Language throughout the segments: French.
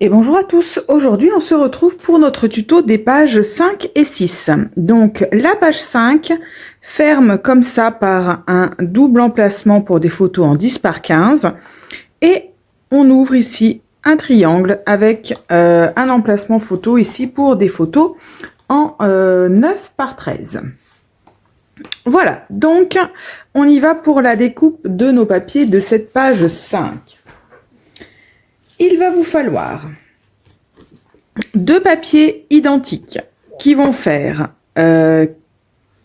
Et bonjour à tous, aujourd'hui on se retrouve pour notre tuto des pages 5 et 6. Donc la page 5 ferme comme ça par un double emplacement pour des photos en 10 par 15 et on ouvre ici un triangle avec un emplacement photo ici pour des photos en 9 par 13. Voilà, donc on y va pour la découpe de nos papiers de cette page 5. Il va vous falloir deux papiers identiques qui vont faire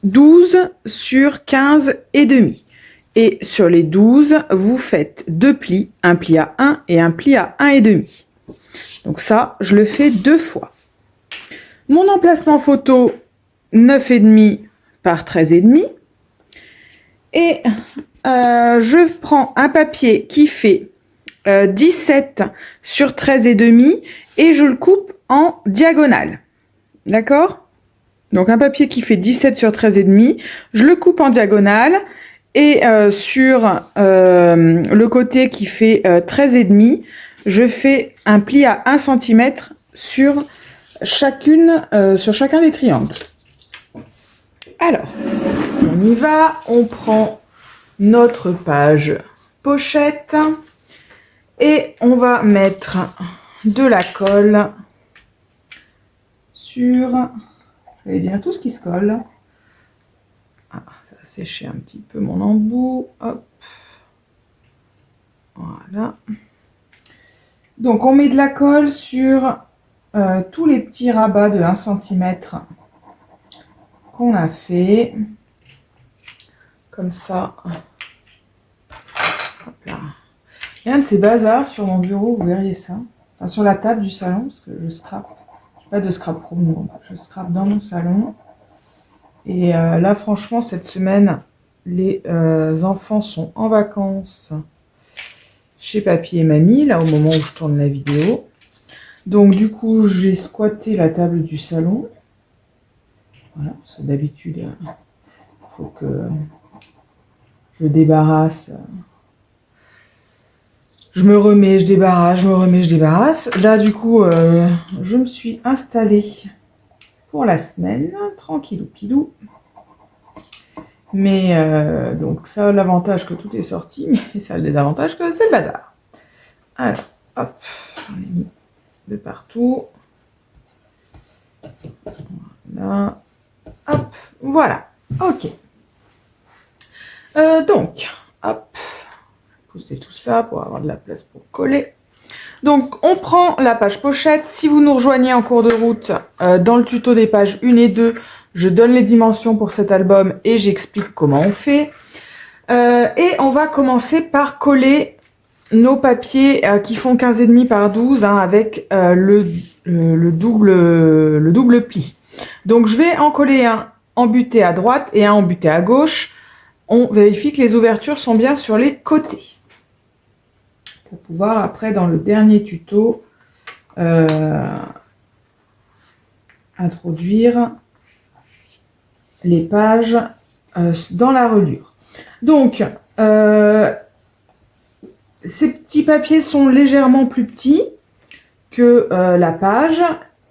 12 sur 15 et demi. Et sur les 12, vous faites deux plis, un pli à 1 et un pli à 1 et demi. Donc ça, je le fais deux fois. Mon emplacement photo, 9,5 par 13,5. Et je prends un papier qui fait 17 sur 13,5 et je le coupe en diagonale. D'accord? Donc un papier qui fait 17 sur 13,5, je le coupe en diagonale et sur le côté qui fait 13,5, je fais un pli à 1 cm sur chacun des triangles. Alors, on y va, on prend notre page pochette et on va mettre de la colle sur, je vais dire tout ce qui se colle. Ah, ça a séché un petit peu mon embout. Hop. Voilà. Donc on met de la colle sur tous les petits rabats de 1 cm qu'on a fait. Comme ça. Hop là. Il y a un de ces bazars sur mon bureau, vous verriez ça. Enfin sur la table du salon, parce que je scrape. Je n'ai pas de scrap promo, je scrape dans mon salon. Et là franchement cette semaine, les enfants sont en vacances chez papy et mamie, là au moment où je tourne la vidéo. Donc du coup j'ai squatté la table du salon. Voilà, parce que d'habitude il faut que je débarrasse. Je me remets, je débarrasse, je me remets, je débarrasse. Là du coup je me suis installée pour la semaine, tranquillou pilou. Mais donc ça a l'avantage que tout est sorti, mais ça a le désavantage que c'est le bazar. Alors, hop, on est mis de partout. Voilà. Hop, voilà. Ok. Donc, hop, pousser tout ça pour avoir de la place pour coller. Donc, on prend la page pochette. Si vous nous rejoignez en cours de route, dans le tuto des pages 1 et 2, je donne les dimensions pour cet album et j'explique comment on fait. Et on va commencer par coller nos papiers qui font 15,5 par 12 hein, avec le double pli. Donc je vais en coller un embuté à droite et un embuté à gauche. On vérifie que les ouvertures sont bien sur les côtés. Pour pouvoir après dans le dernier tuto introduire les pages dans la reliure. Donc ces petits papiers sont légèrement plus petits que la page.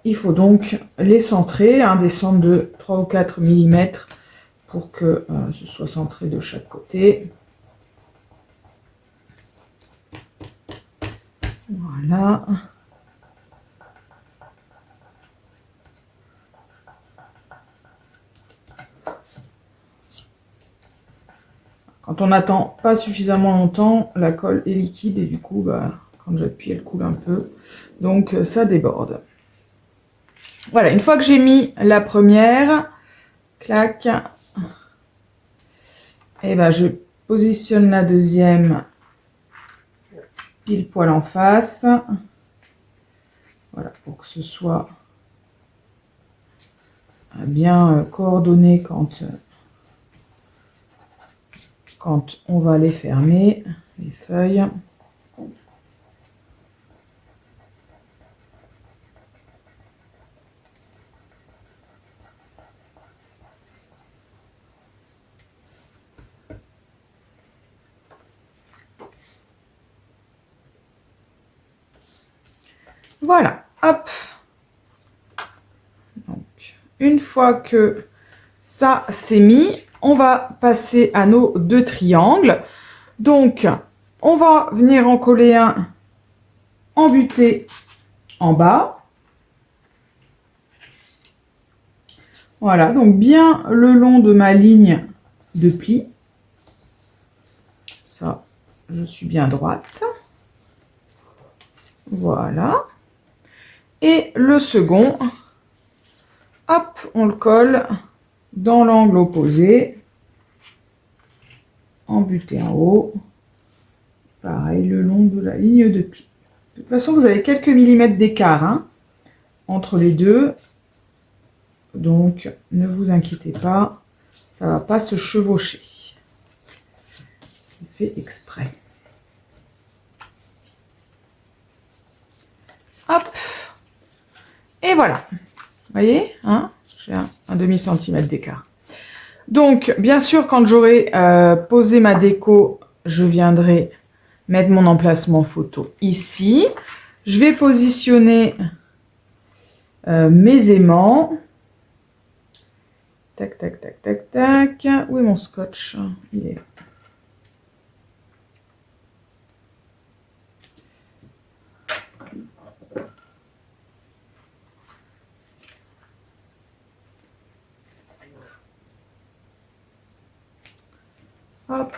Il faut donc les centrer, hein, descendre de 3 ou 4 mm pour que ce soit centré de chaque côté. Voilà. Quand on n'attend pas suffisamment longtemps, la colle est liquide et du coup, quand j'appuie, elle coule un peu. Donc, ça déborde. Voilà, une fois que j'ai mis la première, clac, et je positionne la deuxième pile poil en face. Voilà, pour que ce soit bien coordonné quand on va les fermer, les feuilles. Voilà, hop. Donc, une fois que ça c'est mis, on va passer à nos 2 triangles. Donc, on va venir en coller un embuté en bas. Voilà, donc bien le long de ma ligne de pli. Ça, je suis bien droite. Voilà. Et le second, hop, on le colle dans l'angle opposé. Embuté en haut. Pareil, le long de la ligne de pli. De toute façon, vous avez quelques millimètres d'écart hein, entre les deux. Donc, ne vous inquiétez pas, ça ne va pas se chevaucher. C'est fait exprès. Hop. Et voilà. Vous voyez, hein, j'ai un demi-centimètre d'écart. Donc, bien sûr, quand j'aurai posé ma déco, je viendrai mettre mon emplacement photo ici. Je vais positionner mes aimants. Tac, tac, tac, tac, tac. Où est mon scotch? Il est là. Hop.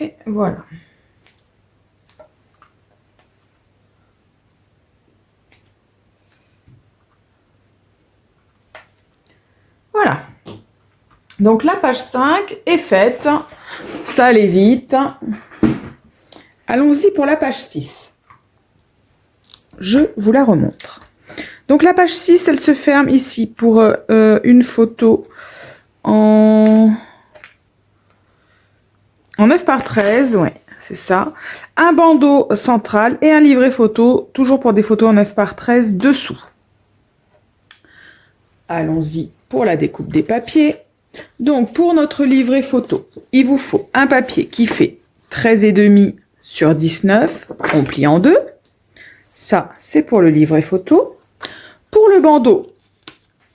Et voilà. Voilà. Donc la page 5 est faite. Ça allait vite. Allons-y pour la page 6. Je vous la remontre. Donc la page 6, elle se ferme ici pour une photo en 9 par 13, ouais, c'est ça. Un bandeau central et un livret photo, toujours pour des photos en 9 par 13 dessous. Allons-y pour la découpe des papiers. Donc pour notre livret photo, il vous faut un papier qui fait 13,5 sur 19, on plie en deux. Ça, c'est pour le livret photo. Pour le bandeau,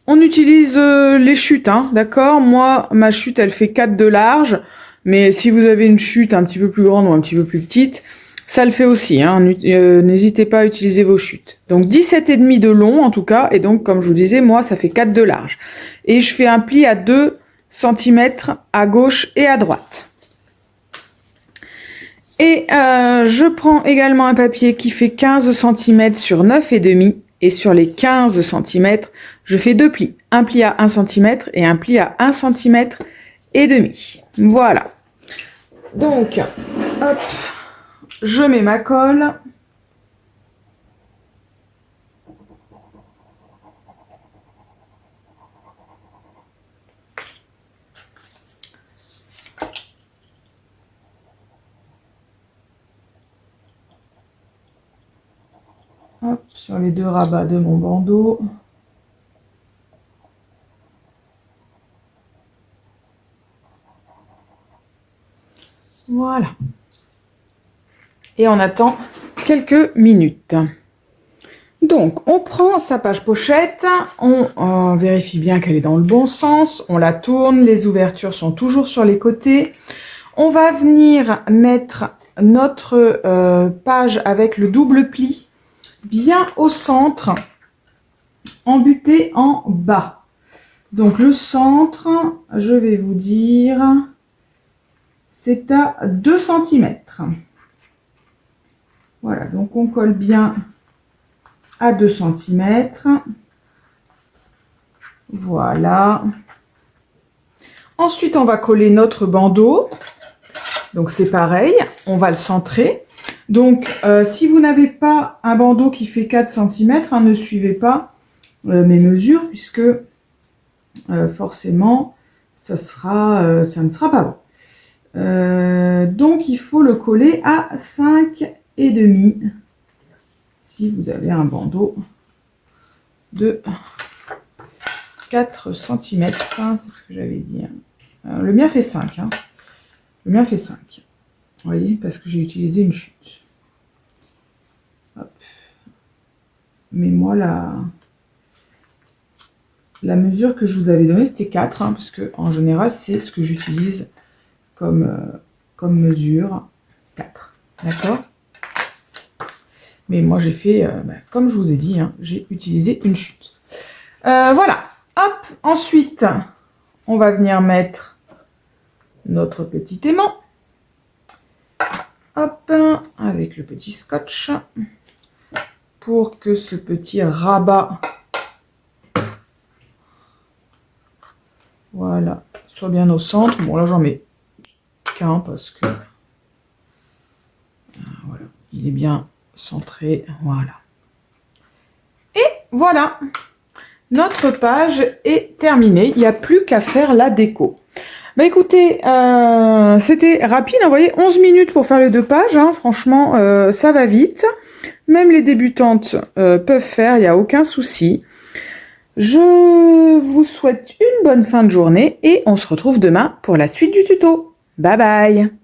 on utilise les chutes, hein, d'accord? Moi, ma chute, elle fait 4 de large. Mais si vous avez une chute un petit peu plus grande ou un petit peu plus petite, ça le fait aussi. Hein. N'hésitez pas à utiliser vos chutes. Donc 17,5 de long en tout cas. Et donc, comme je vous disais, moi, ça fait 4 de large. Et je fais un pli à 2 cm à gauche et à droite. Et je prends également un papier qui fait 15 cm sur 9,5. Et sur les 15 cm, je fais 2 plis. Un pli à 1 cm et un pli à 1 cm et demi. Voilà. Donc, hop, je mets ma colle. Hop, sur les 2 rabats de mon bandeau. Voilà. Et on attend quelques minutes. Donc, on prend sa page pochette, on vérifie bien qu'elle est dans le bon sens, on la tourne, les ouvertures sont toujours sur les côtés. On va venir mettre notre page avec le double pli bien au centre, embuté en bas. Donc, le centre, je vais vous dire, c'est à 2 cm. Voilà, donc on colle bien à 2 cm. Voilà. Ensuite, on va coller notre bandeau. Donc, c'est pareil, on va le centrer. Donc, si vous n'avez pas un bandeau qui fait 4 cm, hein, ne suivez pas mes mesures, puisque forcément, ça ne sera pas bon. Donc, il faut le coller à 5,5 si vous avez un bandeau de 4 cm, hein, c'est ce que j'avais dit. Le mien fait 5. Hein. Le mien fait 5. Vous voyez, parce que j'ai utilisé une chute. Hop. Mais moi, la mesure que je vous avais donnée, c'était 4, hein, parce que en général, c'est ce que j'utilise comme mesure. 4. D'accord? Mais moi, j'ai fait, comme je vous ai dit, hein, j'ai utilisé une chute. Voilà. Hop. Ensuite, on va venir mettre notre petit aimant. Hop. Avec le petit scotch. Pour que ce petit rabat, voilà, soit bien au centre. Bon, là, j'en mets qu'un parce que voilà, il est bien centré. Voilà. Et voilà, notre page est terminée. Il n'y a plus qu'à faire la déco. Bah écoutez, c'était rapide. Vous voyez, 11 minutes pour faire les 2 pages. Hein. Franchement, ça va vite. Même les débutantes peuvent faire, il n'y a aucun souci. Je vous souhaite une bonne fin de journée et on se retrouve demain pour la suite du tuto. Bye bye!